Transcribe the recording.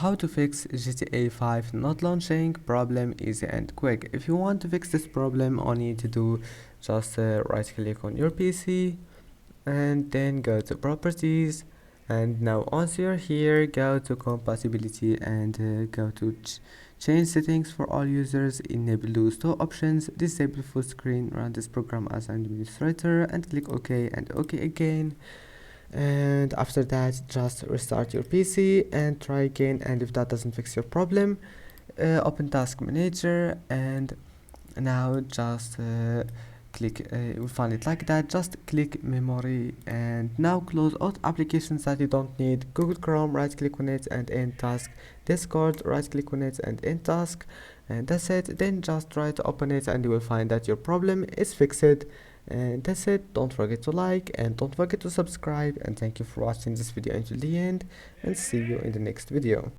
how to fix GTA 5 not launching problem easy and quick. If you want to fix this problem, all you need to do just right click on your PC and then go to properties, and now once you're here, go to compatibility and go to change settings for all users, enable those two options, disable full screen, run this program as an administrator, and click OK and OK again. And after that, just restart your PC and try again, and if that doesn't fix your problem, open task manager, and now just you'll find it like that. Just click memory, and now close all applications that you don't need. Google Chrome, right click on it and end task. Discord, right click on it and end task, and that's it. Then just try to open it and you will find that your problem is fixed. And that's it. Don't forget to like and don't forget to subscribe, and thank you for watching this video until the end, and see you in the next video.